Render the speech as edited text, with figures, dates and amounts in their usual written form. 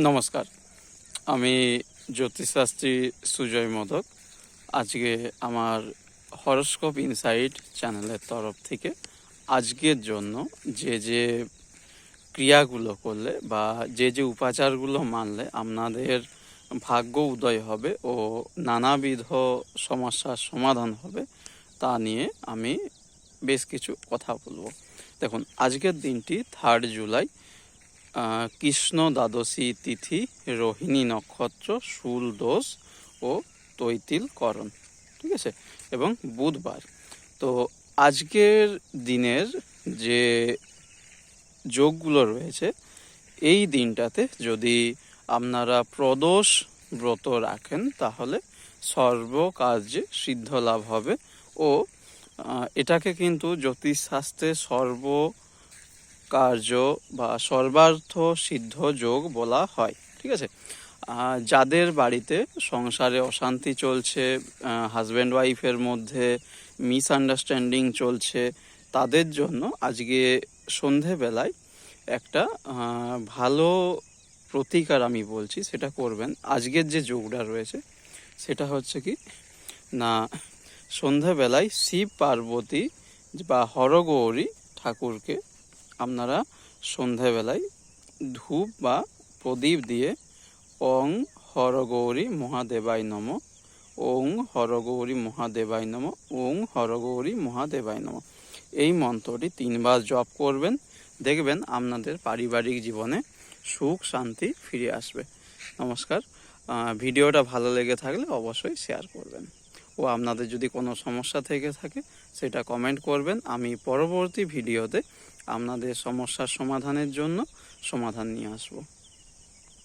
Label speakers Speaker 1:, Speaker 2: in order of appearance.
Speaker 1: নমস্কার, আমি জ্যোতিষশাস্ত্রী সুজয় মোদক। আজকে আমার হরোস্কোপ ইনসাইট চ্যানেলের তরফ থেকে আজকের জন্য যে ক্রিয়াগুলো করলে বা যে উপাচারগুলো মানলে আপনাদের ভাগ্য উদয় হবে ও নানাবিধ সমস্যার সমাধান হবে তা নিয়ে আমি বেশ কিছু কথা বলবো। দেখুন, আজকের দিনটি 3 জুলাই, কৃষ্ণ দ্বাদশী তিথি, রোহিণী নক্ষত্র, শূল দোষ ও তৈতিল করণ, ঠিক আছে, এবং বুধবার। তো আজকের দিনের যে যোগগুলো রয়েছে, এই দিনটাতে যদি আপনারা প্রদোষ ব্রত রাখেন তাহলে সর্বকার্যে সিদ্ধ লাভ হবে ও এটাকে কিন্তু জ্যোতিষশাস্ত্রে কার্য বা সর্বার্থ সিদ্ধ যোগ বলা হয়, ঠিক আছে। যাদের বাড়িতে সংসারে অশান্তি চলছে, হাজব্যান্ড ওয়াইফের মধ্যে মিসআন্ডারস্ট্যান্ডিং চলছে, তাদের জন্য আজকে সন্ধেবেলায় একটা ভালো প্রতিকার আমি বলছি, সেটা করবেন। আজকের যে যোগটা রয়েছে সেটা হচ্ছে কি না, সন্ধেবেলায় শিব পার্বতী বা হরগৌরী ঠাকুরকে আপনারা সন্ধেবেলায় ধূপ বা প্রদীপ দিয়ে ওং হরগৌরী মহাদেবায় নম, ওং হরগৌরী মহাদেবায় নম, ওং হরগৌরী মহাদেবায় নম, এই মন্ত্রটি 3 বার জপ করবেন। দেখবেন আপনাদের পারিবারিক জীবনে সুখ শান্তি ফিরে আসবে। নমস্কার। ভিডিওটা ভালো লেগে থাকলে অবশ্যই শেয়ার করবেন ও আপনাদের যদি কোনো সমস্যা থেকে থাকে সেটা কমেন্ট করবেন। আমি পরবর্তী ভিডিওতে আপনাদের সমস্যার সমাধানের জন্য সমাধান নিয়ে আসবো।